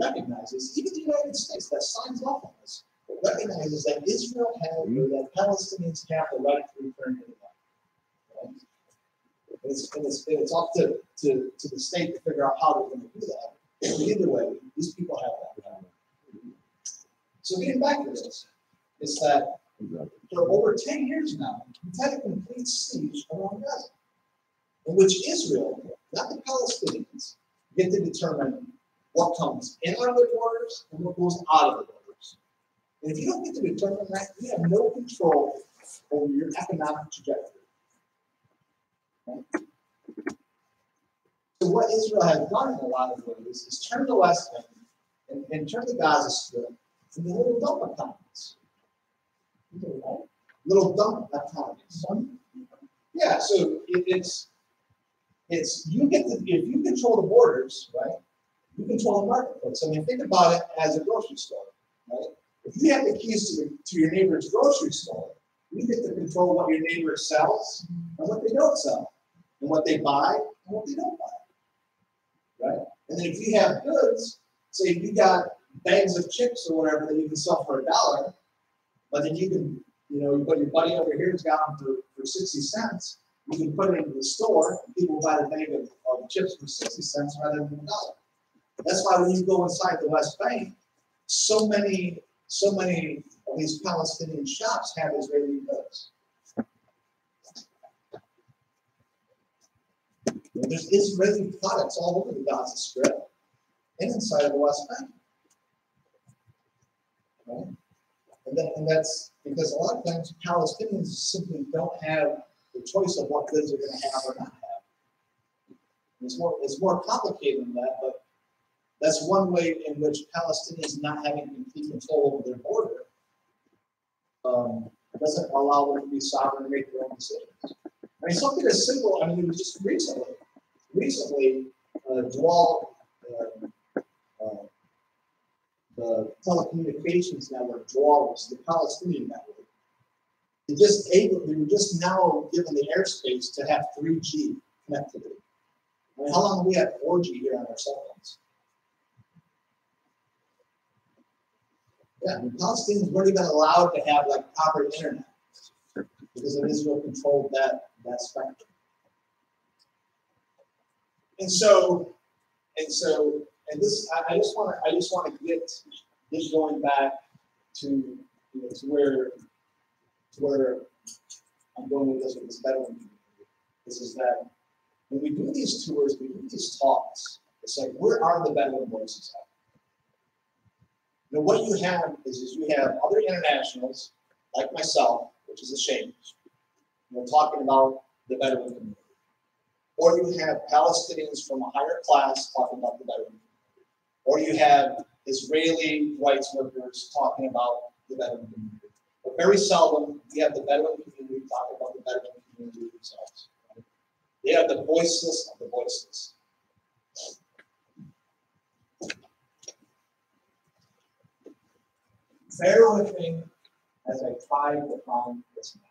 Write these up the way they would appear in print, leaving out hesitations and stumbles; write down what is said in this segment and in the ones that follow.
recognizes, even the United States that signs off on this, recognizes that Israel has, or that Palestinians have the right to return to the land. Right? It's up to the state to figure out how they're going to do that. But either way, these people have that right. So getting back to this, is that for over 10 years now, we've had a complete siege around Gaza, in which Israel, not the Palestinians, get to determine what comes in on their borders and what goes out of the borders. And if you don't get to determine that, you have no control over your economic trajectory. Right? So what Israel has done in a lot of ways is turn the West Bank and turn the Gaza Strip into little dump economies. Little dump economies. Yeah, so it's you get to, if you control the borders, right? You control the marketplace. I mean, think about it as a grocery store, right? If you have the keys to your neighbor's grocery store, you get to control what your neighbor sells and what they don't sell, and what they buy and what they don't buy, right? And then if you have goods, say you got bags of chips or whatever that you can sell for $1, but then you can, but your buddy over here has got them for 60 cents. You can put it into the store, and people buy the bag of chips for 60 cents rather than $1. That's why when you go inside the West Bank, so many of these Palestinian shops have Israeli goods. There's Israeli products all over the Gaza Strip and inside of the West Bank. Right? And that's because a lot of times Palestinians simply don't have the choice of what goods they're going to have or not have. It's more complicated than that, but that's one way in which Palestinians not having complete control over their border doesn't allow them to be sovereign and make their own decisions. I mean, something as simple, I mean, it was just recently, the telecommunications network, DWAL, was the Palestinian network. They were just now given the airspace to have 3G connectivity. I mean, how long have we had 4G here on our cell phones? Yeah, the Palestinians weren't even allowed to have like proper internet because of Israel controlled that spectrum. And this, I just want to get this going back to where I'm going with this Bedouin community. This is that when we do these tours, we do these talks. It's like, where are the Bedouin voices at? What you have is you have other internationals like myself, which is a shame, talking about the Bedouin community. Or you have Palestinians from a higher class talking about the Bedouin community. Or you have Israeli rights workers talking about the Bedouin community. But very seldom we have the Bedouin community talking about the Bedouin community themselves. Right? They are the voiceless of the voiceless. Bear with me as I try to find this map.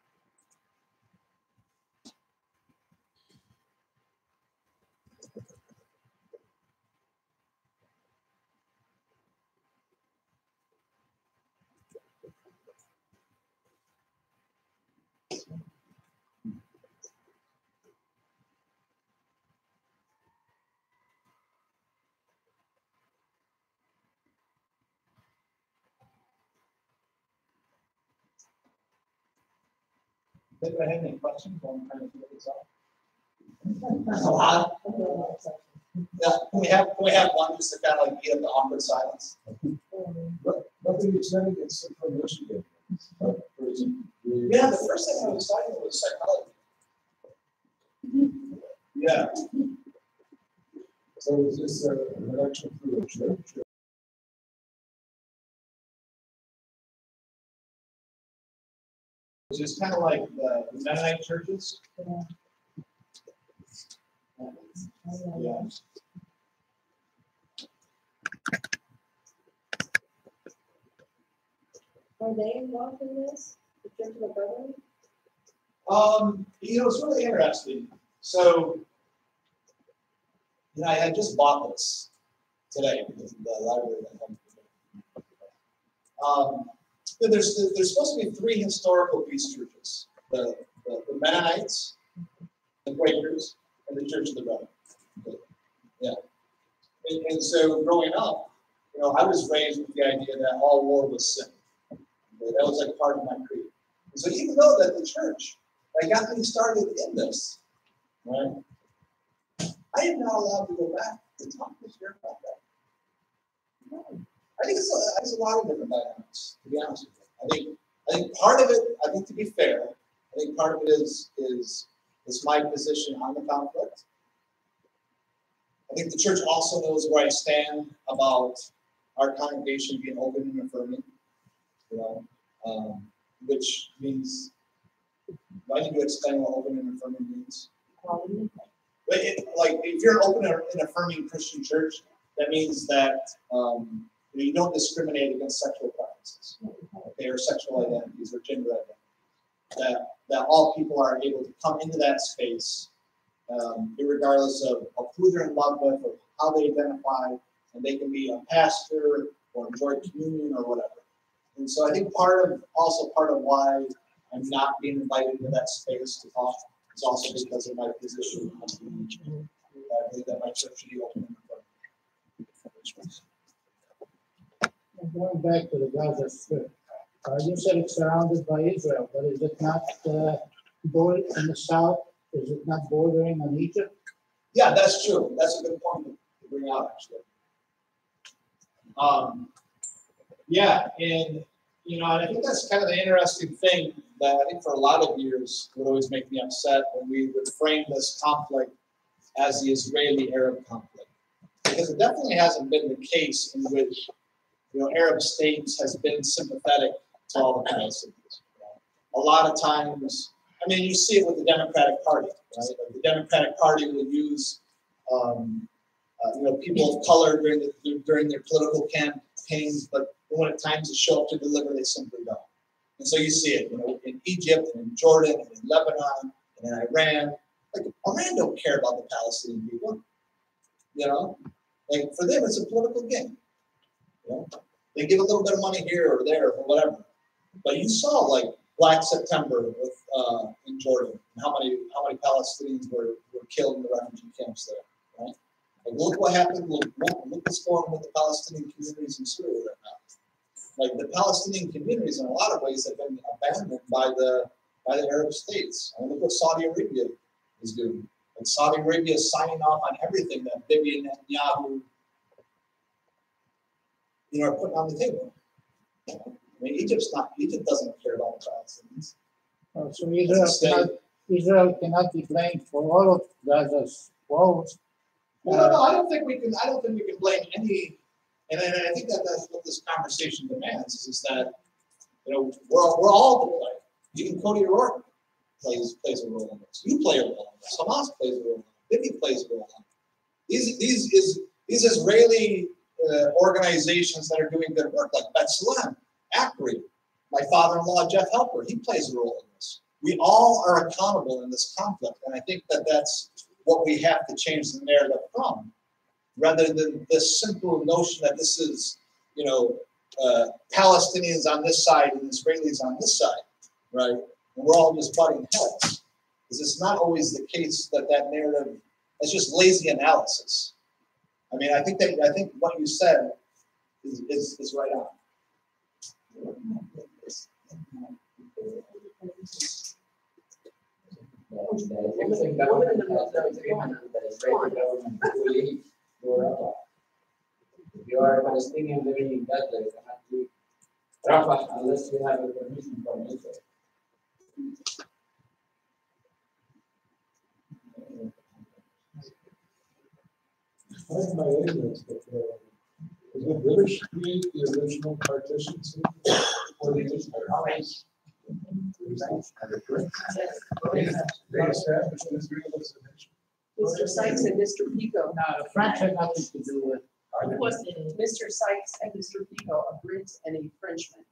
Does anybody have any questions while I'm trying to figure this out? That's a lot. Yeah, can we have one just to kind of like beat up the awkward silence? What did you study in Central Michigan? Yeah, the first thing I was studying was psychology. Yeah. So is this an election through a church? It's just kind of like the Mennonite churches. Yeah. Are they involved in this? The Church of the Brethren? It's really interesting. So, I had just bought this today because of the library that there's supposed to be 3 historical Peace churches: the Mennonites, the Quakers, and the Church of the Brethren. Okay. Yeah. And so growing up, I was raised with the idea that all war was sin. Okay. That was like part of my creed. And so even though that the church got me started in this, right, I am not allowed to go back to talk to Sheriff about that. No. I think it's a lot of different dynamics, to be honest with you. I think part of it, to be fair, I think part of it is my position on the conflict. I think the church also knows where I stand about our congregation being open and affirming, which means, do I need to explain what open and affirming means? But if you're an open and affirming Christian church, that means that you don't discriminate against sexual preferences, okay, or sexual identities or gender identities. That all people are able to come into that space, regardless of who they're in love with or how they identify, and they can be a pastor or enjoy communion or whatever. And so I think part of why I'm not being invited into that space to talk is also because of my position. I believe that my church should be open and going back to the Gaza Strip, you said it's surrounded by Israel, but is it not bordering in the south? Is it not bordering on Egypt? Yeah, that's true. That's a good point to bring out, actually. And I think that's kind of the interesting thing that I think for a lot of years would always make me upset when we would frame this conflict as the Israeli-Arab conflict, because it definitely hasn't been the case in which Arab states has been sympathetic to all the Palestinians. A lot of times, you see it with the Democratic Party, right? Like the Democratic Party will use, people of color during their political campaigns, but when it's time to show up to deliver, they simply don't. And so you see it, in Egypt, and in Jordan, and in Lebanon, and in Iran. Iran don't care about the Palestinian people. For them, it's a political game. They give a little bit of money here or there or whatever. But you saw Black September with in Jordan, and how many Palestinians were killed in the refugee camps there, right? Look what happened. Look what's going on with the Palestinian communities in Syria right now. The Palestinian communities, in a lot of ways, have been abandoned by the Arab states. Look what Saudi Arabia is doing. Saudi Arabia is signing off on everything that Bibi and Netanyahu, are putting on the table. Egypt doesn't care about the Palestinians. So Israel cannot be blamed for all of Gaza's woes. No, I don't think we can blame any. And I think that's what this conversation demands is that we're all to play. Even Cody Rourke plays a role in this. You play a role in this. Hamas plays a role in this. Bibi plays a role in this. These Israeli organizations that are doing good work, like B'Tselem, ACRI, my father-in-law Jeff Helper, he plays a role in this. We all are accountable in this conflict, and I think that's what we have to change the narrative from, rather than this simple notion that this is, Palestinians on this side and Israelis on this side, right? And we're all just butting heads, because it's not always the case that narrative. It's just lazy analysis. I think what you said is right on. If you are a Palestinian living in Gaza, you cannot leave Rafah unless you have a permission from Israel. That's my ignorance, but did the British create the original partitions for the Israelis? They established Israel as a nation. Mr. Sykes and Mr. Pico. No, the French had nothing to do with it. It was Mr. Sykes and Mr. Pico, a Brit and a Frenchman.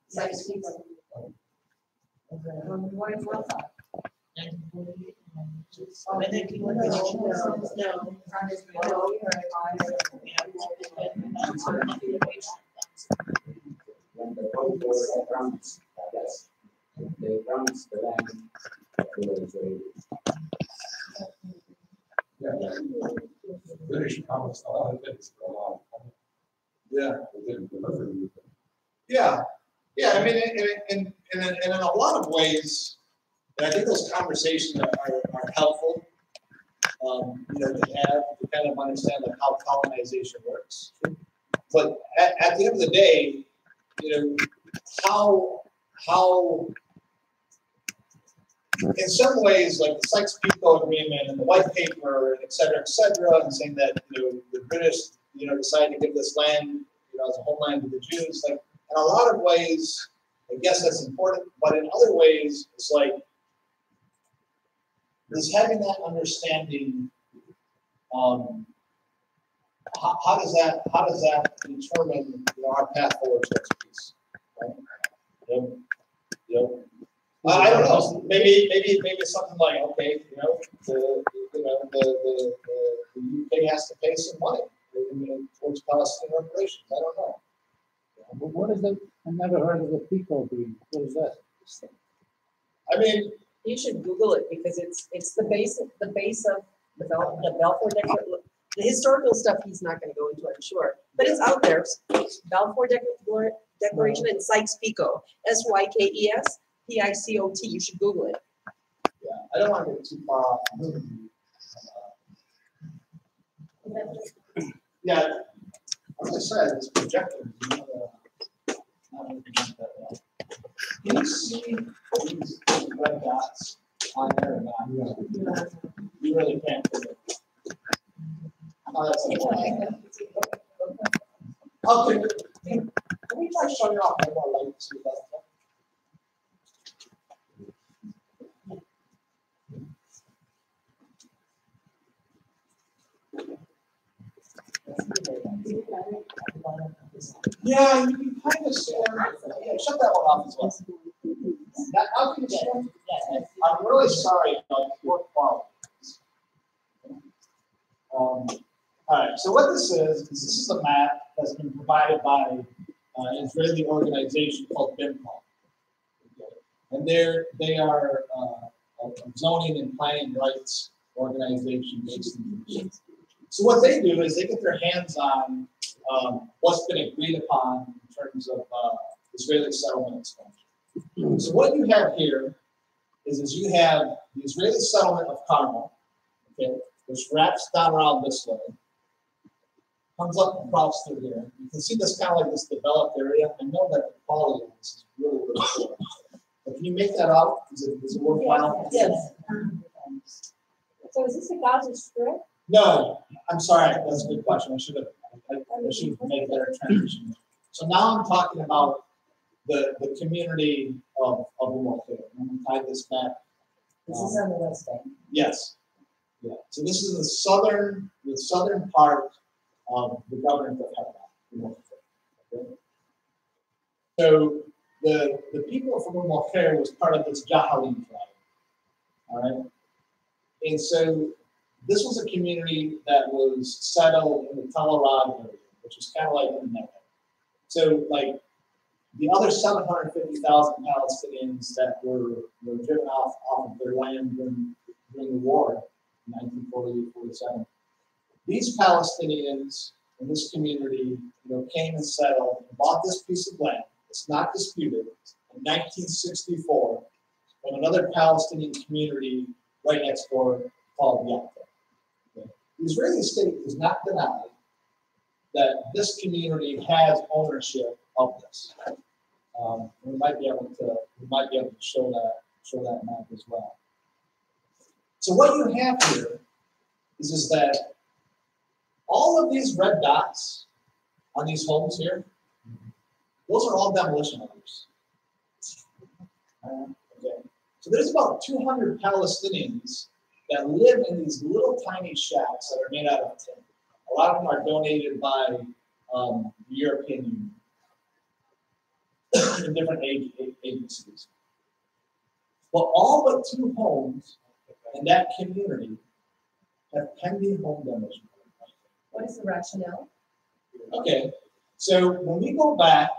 Sykes Pico. Okay. Why is that? When the Cody board promised, yes, they promised the land. British promised a lot of things for a long time. Yeah. They didn't deliver anything. Yeah, yeah, I mean, in a lot of ways, and I think those conversations are helpful, to have, to kind of understand like how colonization works. But at the end of the day, how in some ways, like the Sykes-Picot Agreement and the White Paper, and et cetera, and saying that, the British, decided to give this land, as a homeland to the Jews, like, in a lot of ways, I guess that's important, but in other ways, it's like, is having that understanding, how does that determine, our path forward to this piece, right? I don't know. Maybe it's something like, okay, the UK has to pay some money towards Palestinian reparations. I don't know. But what is it? I never heard of the PICO agreement. What is that? I mean, You should Google it because it's the base of the Balfour Declaration. The historical stuff he's not going to go into, I'm sure, but it's out there. Balfour Declaration and Sykes-Picot, SYKES PICOT. You should Google it. yeah, I don't want to get too far off. Yeah, as I said, it's projected. Can you see these red dots on there or not? You really can't. Oh, that's okay. Okay, can we try shutting off one more light to see that? Yeah, you can kind of see. Yeah, shut that one off as well. How can you see? I'm really sorry about poor quality. All right, so what this is this is a map that's been provided by an Israeli organization called BIMPAL. Okay. And they are a zoning and planning rights organization based in Jerusalem. So what they do is they get their hands on what's been agreed upon in terms of Israeli settlement expansion. So what you have here is you have the Israeli settlement of Carmel, okay, which wraps down around this way, comes up across through here. You can see this kind of like this developed area. I know that the quality of this is really, really poor. But can you make that out? Is it worthwhile? Yes. So is this a Gaza Strip? No, I'm sorry. That's a good question. I should have made a better transition. So now I'm talking about the community of Seminole. I'm going to tie this back. This is on the west bank. Yes. Yeah. So this is the southern part of the government of Hebron. Okay. So the people from Seminole was part of this Jahalim tribe. All right. And so this was a community that was settled in the Tel Arad area, which is kind of like in Mecca. So like the other 750,000 Palestinians that were driven off of their land during the war in 1948-47. These Palestinians in this community, came and settled and bought this piece of land. It's not disputed. In 1964, when another Palestinian community right next door called Yatta. Okay. The Israeli state does not deny that this community has ownership of this. We might be able to show that map as well. So what you have here is that all of these red dots on these homes here, those are all demolition orders. Okay. So there's about 200 Palestinians that live in these little tiny shacks that are made out of tin. A lot of them are donated by the European Union in different agencies. But all but 2 homes and that community have pending home demolition. What is the rationale? Okay, so when we go back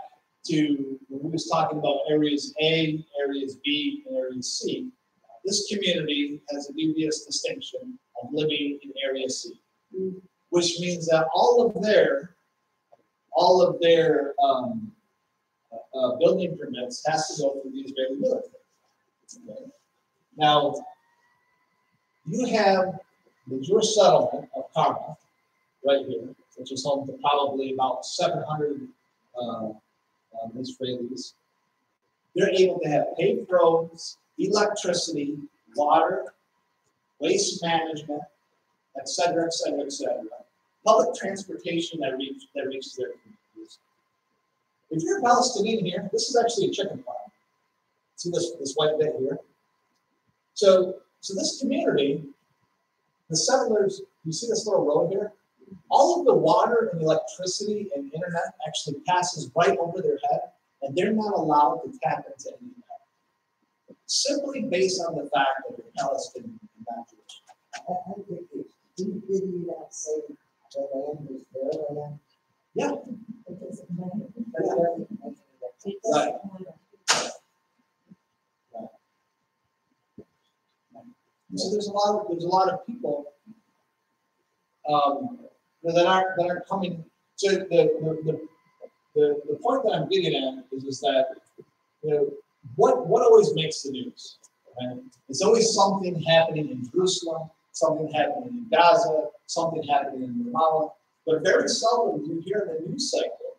to when we was talking about areas A, areas B, and areas C, this community has a dubious distinction of living in area C, which means that all of their building permits has to go through the Israeli military. Okay. Now, you have the Jewish settlement of Karma right here, which is home to probably about 700 Israelis. They're able to have paved roads, electricity, water, waste management, et cetera, et cetera, et cetera. Public transportation that reaches their communities. If you're a Palestinian here, this is actually a chicken farm. See this white bit here? So this community, the settlers, you see this little road here? All of the water and electricity and internet actually passes right over their head, and they're not allowed to tap into any of that. Simply based on the fact that they're Palestinian and not Jewish. I think didn't you not say the land was their land? Yeah. It doesn't matter. That's what it Right. So there's a lot of people that aren't coming. So the point that I'm getting at is that what always makes the news. Right? It's always something happening in Jerusalem, something happening in Gaza, something happening in Ramallah, but very seldom do you hear in the news cycle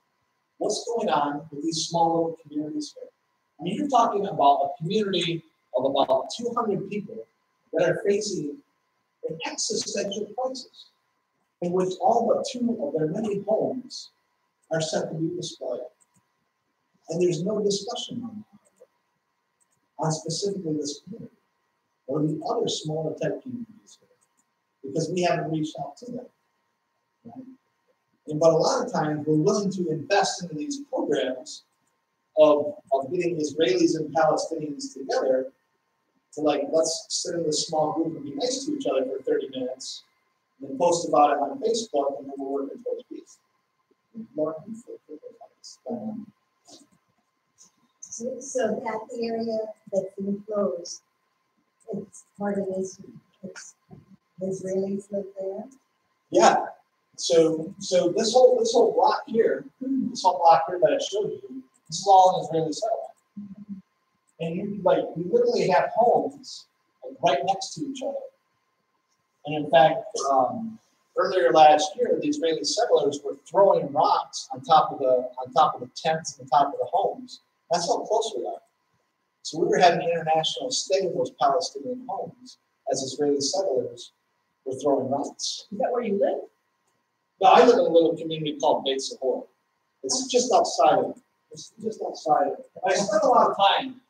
what's going on with these small little communities here. I mean, you're talking about a community of about 200 people that are facing an existential crisis, in which all but 2 of their many homes are set to be destroyed. And there's no discussion on specifically this community or the other smaller type communities here, because we haven't reached out to them. Right? But a lot of times we're willing to invest into these programs of getting Israelis and Palestinians together to let's sit in this small group and be nice to each other for 30 minutes, and then post about it on Facebook, and then we're working towards peace. So that area that's enclosed, it's part of this, it's Israelis live there? Yeah. So this whole block here, this whole block here that I showed you, this is all an Israeli settlement. And you literally have homes right next to each other. And in fact, earlier last year, the Israeli settlers were throwing rocks on top of the tents and top of the homes. That's how close we are. So we were having an international stay in those Palestinian homes as Israeli settlers were throwing rocks. Is that where you live? No, I live in a little community called Beit Sahor. It's just outside of. I spent a lot of time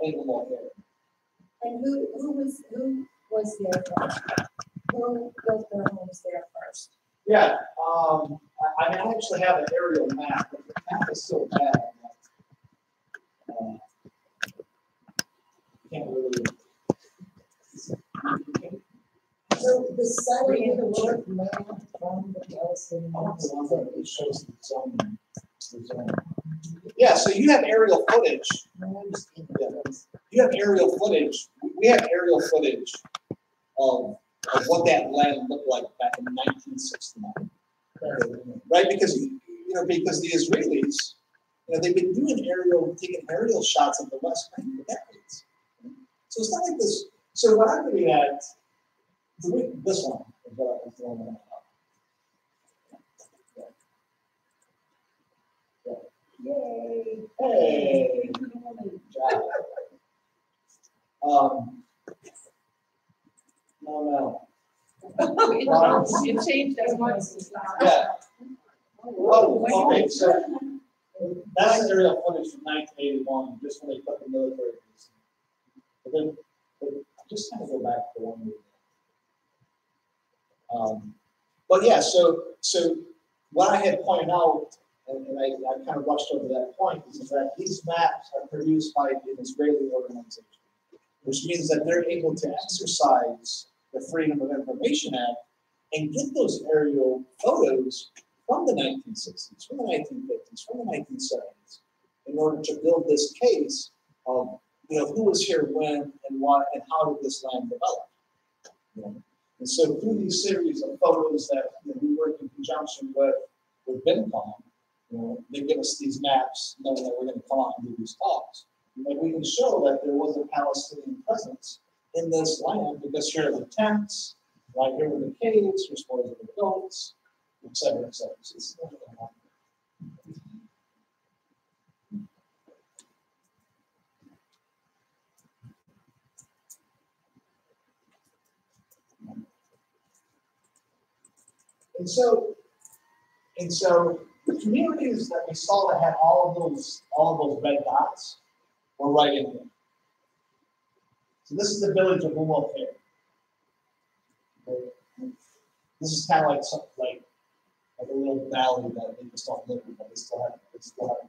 in the mall area. And who was there first? Who built their homes there first? Yeah, I actually have an aerial map, but the map is so bad. Can't really. So the settler took land from the Palestinians. It shows the zoning. Yeah, so you have aerial footage. You have aerial footage. We have aerial footage of what that land looked like back in 1969. Right? Because the Israelis, they've been taking aerial shots of the West Bank for decades. So it's not like this. So what I'm getting at, this one is what I'm throwing out. Yay! Hey! Good job. No. It changed as much. Yeah. Oh, okay, so that's aerial footage from 1981, just when they put the military base. But then, just kind of go back to one movie. But yeah, so what I had pointed out, and I kind of rushed over that point, is that these maps are produced by an Israeli organization. which means that they're able to exercise the Freedom of Information Act and get those aerial photos from the 1960s, from the 1950s, from the 1970s, in order to build this case of, who was here when and why and how did this land develop. And so through these series of photos that we work in conjunction with BINCOM, they give us these maps, knowing that we're going to come out and do these talks. And we can show that there was a Palestinian presence in this land because here are the tents, right here were the caves, here's stories of the goats, et cetera, et cetera. So it's And so the communities that we saw that had all of those red dots were right in here. So this is the village of Seminole. This is kind of like something like a little valley that they just don't live in, but they still have a problem.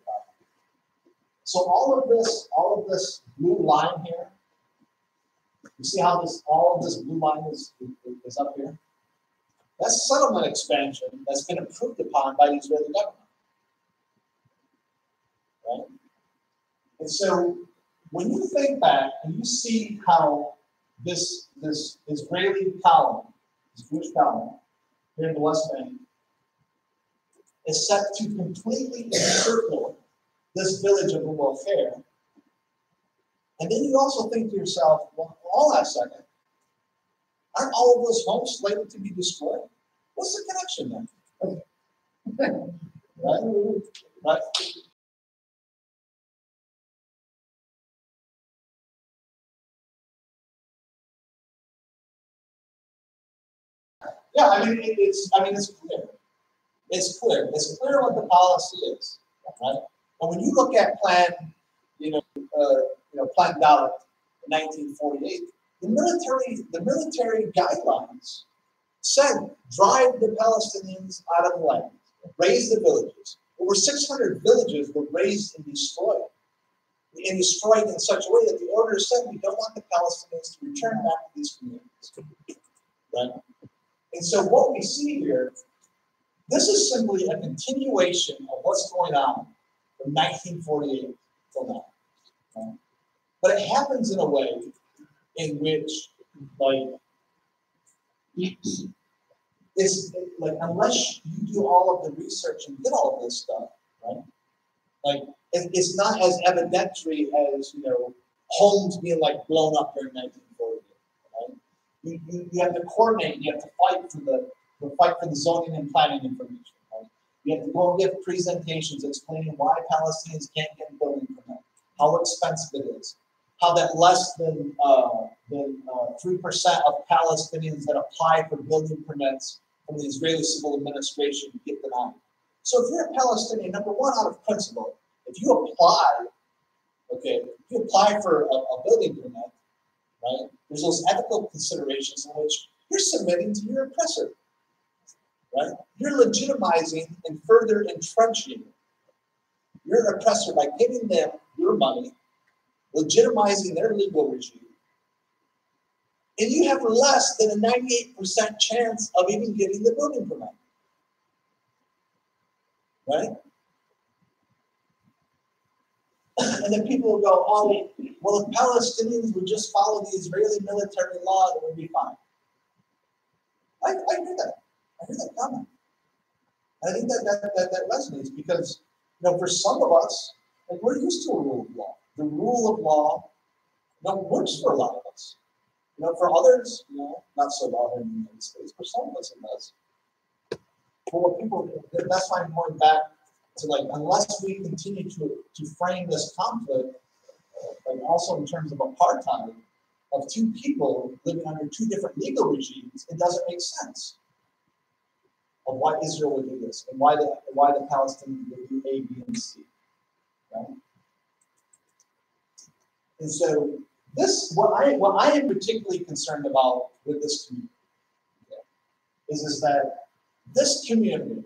So all of this blue line here, you see how all of this blue line is up here? That's settlement expansion that's been approved upon by the Israeli government. Right? And so when you think back and you see how this Israeli colony, this Jewish colony here in the West Bank, is set to completely encircle this village of Seminole. And then you also think to yourself, well, hold on a second. Aren't all of those homes slated to be destroyed? What's the connection there? Right? Right? Yeah, it's clear. It's clear. It's clear what the policy is, right? And when you look at Plan Dalit in 1948, the military guidelines said drive the Palestinians out of the land, raise the villages. Over 600 villages were raised and destroyed in such a way that the order said we don't want the Palestinians to return back to these communities. Right? And so what we see here, this is simply a continuation of what's going on from 1948 till now. Right? But it happens in a way in which, unless you do all of the research and get all of this stuff, right? It's not as evidentiary as homes being blown up during 1948. Right? You have to coordinate. You have to fight for the zoning and planning information. Right? You have to go and give presentations explaining why Palestinians can't get a building permit, how expensive it is, how that less than 3% of Palestinians that apply for building permits from the Israeli civil administration get denied. So if you're a Palestinian, number one, out of principle, if you apply for a building permit, right? There's those ethical considerations in which you're submitting to your oppressor, right? You're legitimizing and further entrenching your oppressor by giving them your money, legitimizing their legal regime, and you have less than a 98% chance of even getting the building permit, right? And then people will go, oh, well, if Palestinians would just follow the Israeli military law, it would be fine. I hear that. I hear that comment. And I think that resonates because, for some of us, we're used to a rule of law. The rule of law, works for a lot of us. For others, not so well in the United States. For some of us, it does. For what people, that's why I'm going back to unless we continue to frame this conflict, also in terms of apartheid, of two people living under two different legal regimes, it doesn't make sense of why Israel would do this and why the Palestinians would do A, B, and C. Right? And so what I am particularly concerned about with this community is that this community,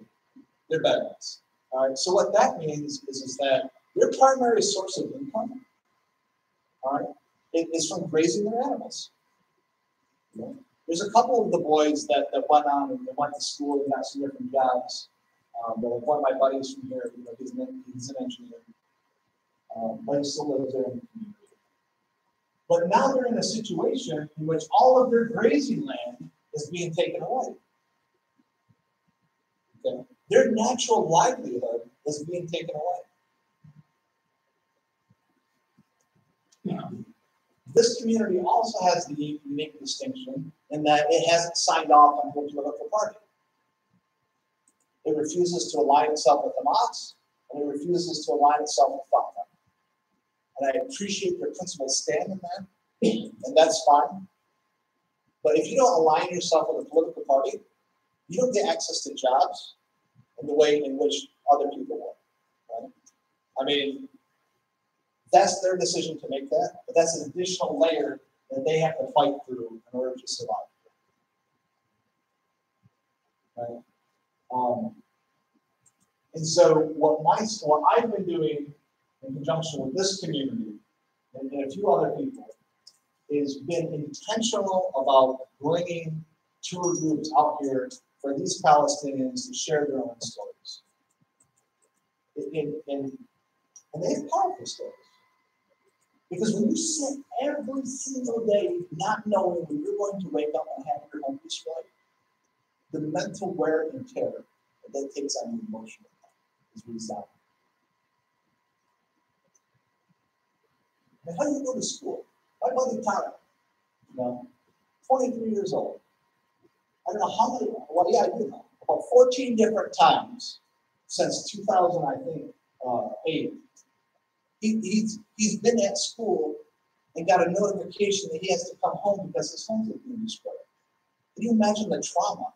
they're veterans. All right. So what that means is that their primary source of income, all right, is from grazing their animals. You know? There's a couple of the boys that went on and they went to school and got some different jobs. But like one of my buddies from here, you know, he's an engineer. But he still lives there in the community. But now they're in a situation in which all of their grazing land is being taken away. Okay? Their natural livelihood is being taken away. This community also has the unique distinction in that it hasn't signed off on a political party. It refuses to align itself with Hamas, and it refuses to align itself with Fatah. And I appreciate their principled stand in that, and that's fine. But if you don't align yourself with a political party, you don't get access to jobs in the way in which other people will. Right? I mean, that's their decision to make that, but that's an additional layer that they have to fight through in order to survive. Right? And so what I've been doing in conjunction with this community and a few other people is been intentional about bringing tour groups out here for these Palestinians to share their own stories. And they have powerful stories. Because when you sit every single day not knowing when you're going to wake up and have your home destroyed, the mental wear and tear that takes on the emotional is resounding. And how do you go to school? My buddy Tyler, 23 years old. I don't know how many, well, yeah, I do know. About 14 different times since 2008. He's been at school and got a notification that he has to come home because his home's being destroyed. Can you imagine the trauma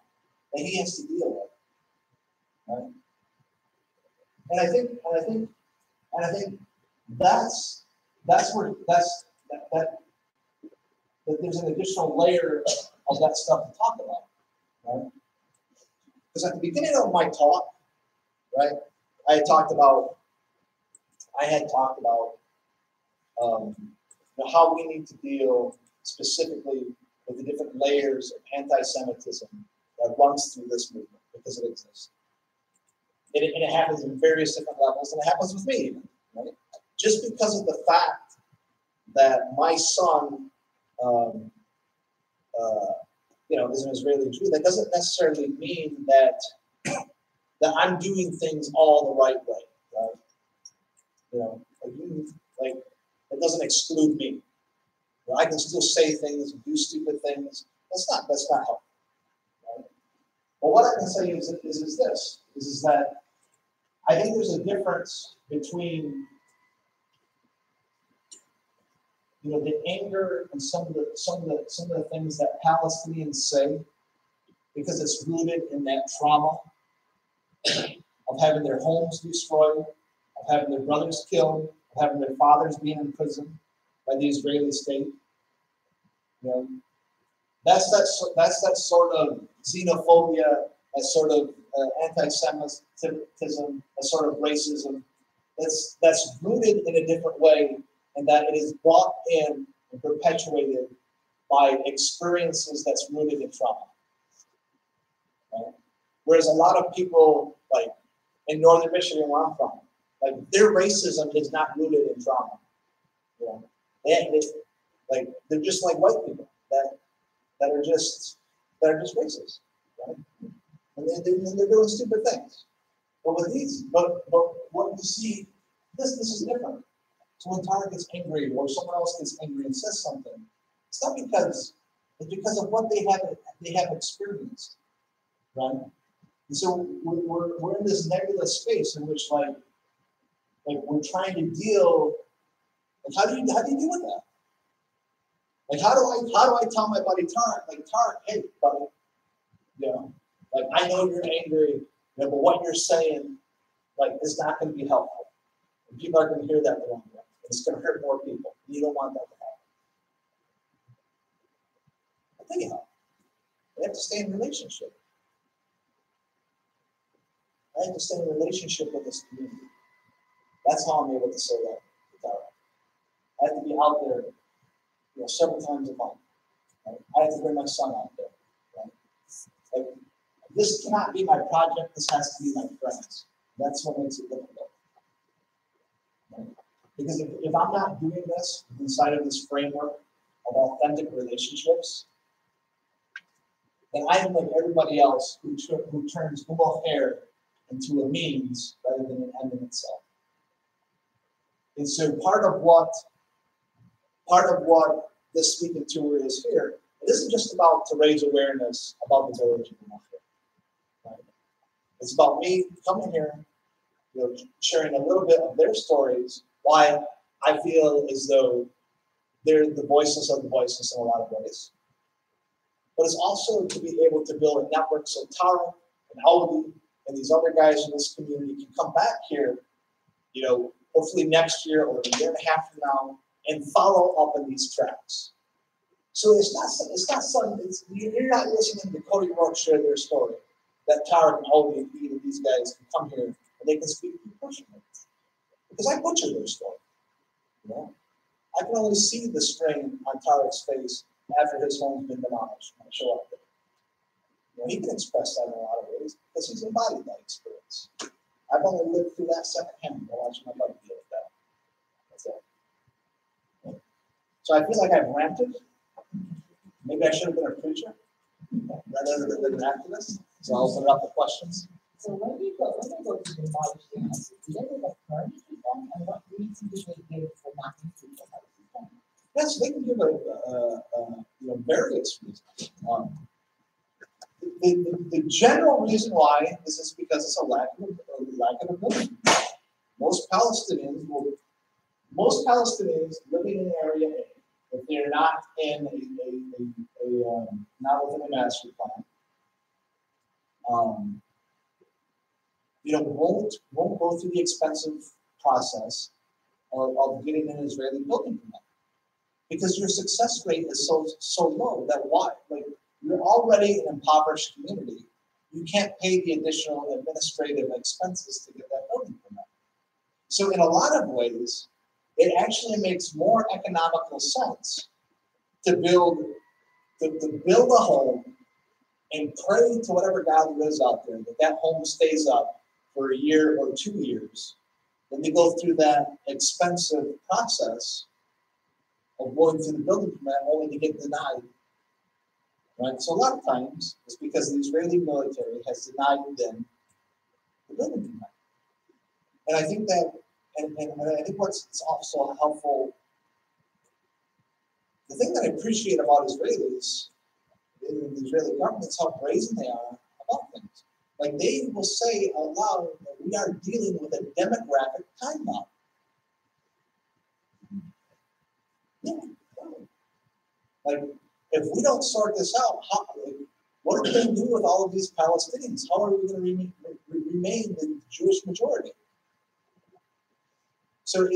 that he has to deal with? Right? And I think that's that there's an additional layer of that stuff to talk about, right? Because at the beginning of my talk, right, I had talked about how we need to deal specifically with the different layers of anti-Semitism that runs through this movement because it exists. And it happens in various different levels, and it happens with me even, right? Just because of the fact that my son, is an Israeli Jew, that doesn't necessarily mean that I'm doing things all the right way, right? It doesn't exclude me. I can still say things and do stupid things. That's not helpful. Right? But what I can say is that I think there's a difference between the anger and some of the things that Palestinians say, because it's rooted in that trauma of having their homes destroyed, of having their brothers killed, of having their fathers being in prison by the Israeli state. That's that sort of xenophobia, that sort of anti-Semitism, that sort of racism. That's rooted in a different way, and that it is brought in and perpetuated by experiences that's rooted in trauma. Right? Whereas a lot of people, like in northern Michigan, where I'm from, like their racism is not rooted in trauma. They're just like white people that are just racist, right? And they're doing stupid things. But what you see, this is different. So when Tara gets angry or someone else gets angry and says something, it's not because it's because of what they have experienced, right? And so we're in this nebulous space in which like we're trying to deal. Like how do you deal with that? Like how do I tell my buddy Tarek, like Tarek, hey buddy, like I know you're angry, but what you're saying, like, is not going to be helpful. And people are going to hear that the wrong way. And it's going to hurt more people. You don't want that to happen. But anyhow, they have to stay in relationship. I have to stay in relationship with this community. That's how I'm able to say that to Tarek. I have to be out there several times a month. Right? I have to bring my son out there. Right? Like, this cannot be my project. This has to be my friends. That's what makes it difficult. Right? Because if I'm not doing this inside of this framework of authentic relationships, then I am like everybody else who turns Google hair into a means rather than an end in itself. And so part of what this speaking tour is here, it isn't just about to raise awareness about the village of Seminole. Right? It's about me coming here, sharing a little bit of their stories, why I feel as though they're the voices of the voiceless in a lot of ways. But it's also to be able to build a network so Tara and Cody and these other guys in this community can come back here, hopefully next year or a year and a half from now, and follow up on these tracks. So you're not listening to Cody Rourke share their story, that Tara and Cody and Pete and these guys can come here and they can speak personally. Because I butcher their story. I can only see the strain on Tarek's face after his home's been demolished when I show up there. He can express that in a lot of ways because he's embodied that experience. I've only lived through that secondhand by watching my buddy deal with that. That's it. So I feel like I've ranted. Maybe I should have been a preacher rather than an activist. So I'll open it up to questions. So when they go to the demolished units, do they get a permit with them, and what reason do they give for not using the house with them? Yes, they can give various reasons. The general reason why is because it's a lack of ability. Most Palestinians living in Area A, if they're not in not within a master plan, won't go through the expensive process of getting an Israeli building permit. Because your success rate is so low that you're already an impoverished community. You can't pay the additional administrative expenses to get that building permit. So in a lot of ways, it actually makes more economical sense to build a home and pray to whatever God lives out there that home stays up for a year or 2 years than to go through that expensive process of going through the building permit only to get denied. Right? So a lot of times it's because the Israeli military has denied them the building permit. And I think that, and I think what's also helpful, the thing that I appreciate about Israelis, in the Israeli government, is how brazen they are about things. Like they will say out loud that we are dealing with a demographic timeout. Yeah. Like, if we don't sort this out, what are we going to do with all of these Palestinians? How are we going to remain the Jewish majority? So I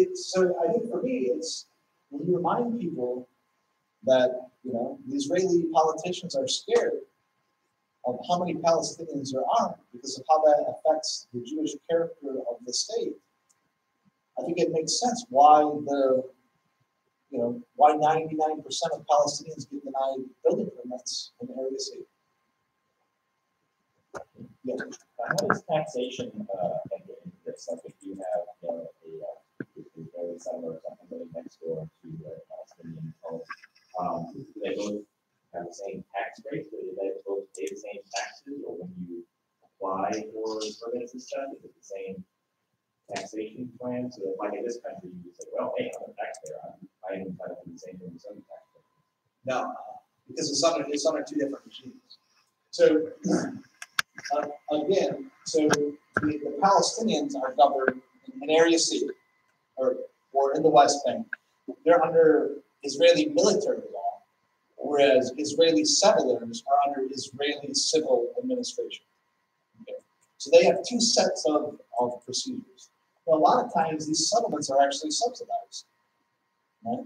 think for me, it's when you remind people that the Israeli politicians are scared of how many Palestinians there are because of how that affects the Jewish character of the state. I think it makes sense why 99% of Palestinians get denied building permits in Area C. Yeah. How does taxation enter into this? Like if you have a Israeli settler or something living next door to a Palestinian home, do they both have the same tax rates, or do they both pay the same taxes, or when you apply for permits and stuff, is it the same taxation plan? So that, like in this country, you say, well, hey, I'm a taxpayer. I'm entitled to the same thing as other taxpayers. No, because it's under two different regimes. So again, the Palestinians are governed in Area C, or in the West Bank. They're under Israeli military law, whereas Israeli settlers are under Israeli civil administration. Okay. So they have two sets of procedures. But a lot of times these settlements are actually subsidized, right?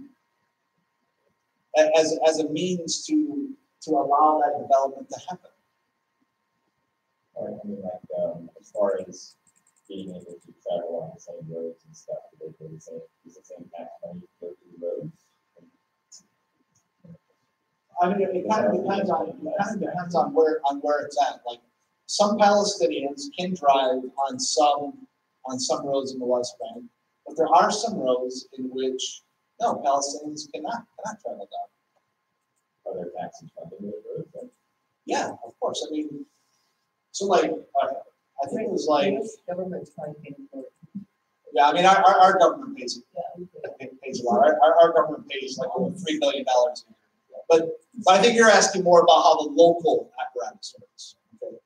As a means to allow that development to happen. Or I mean, like as far as being able to travel on the same roads and stuff, do they pay the same tax money to go through the roads? I mean, it kind of depends on where it's at. Like, some Palestinians can drive on some roads in the West Bank, but there are some roads in which no, Palestinians cannot travel down. Are there taxis funded those roads? Then? Yeah, of course. I mean, so like, I think it was like, Government's trying to pay for it. yeah, I mean, our government pays Yeah. pays a lot. Our government pays like over $3 billion a year. But I think you're asking more about how the local apparatus works. Okay.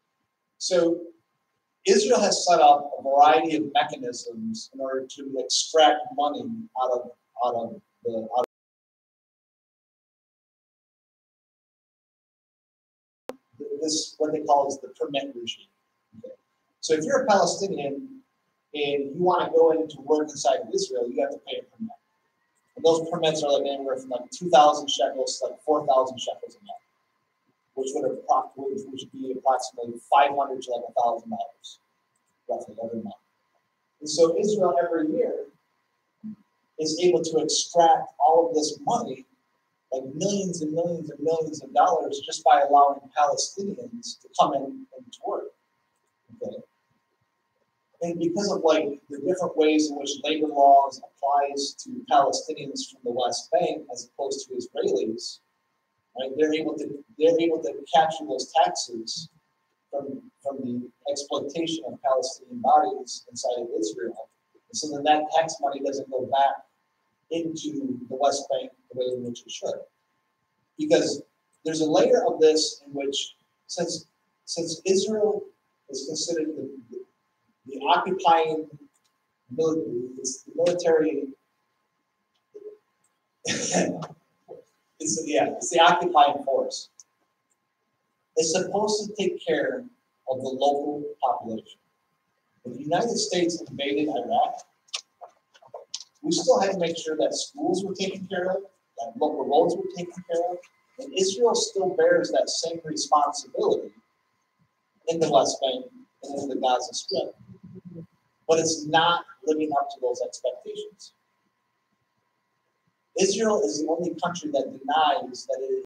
So Israel has set up a variety of mechanisms in order to extract money out of this, what they call is the permit regime. Okay. So if you're a Palestinian and you want to go in to work inside of Israel, you have to pay a permit. And those permits are like anywhere from like 2,000 shekels to like 4,000 shekels a month, which would be approximately $500 to like $1,000 roughly every month. And so Israel every year is able to extract all of this money, like millions and millions and millions of dollars, just by allowing Palestinians to come in and to work. Okay. And because of like the different ways in which labor laws applies to Palestinians from the West Bank as opposed to Israelis, right? They're able to capture those taxes from the exploitation of Palestinian bodies inside of Israel. And so then that tax money doesn't go back into the West Bank the way in which it should. Because there's a layer of this in which, since Israel is considered the occupying military, it's the occupying force. It's supposed to take care of the local population. When the United States invaded Iraq, we still had to make sure that schools were taken care of, that local roads were taken care of, and Israel still bears that same responsibility in the West Bank and in the Gaza Strip. But it's not living up to those expectations. Israel is the only country that denies that it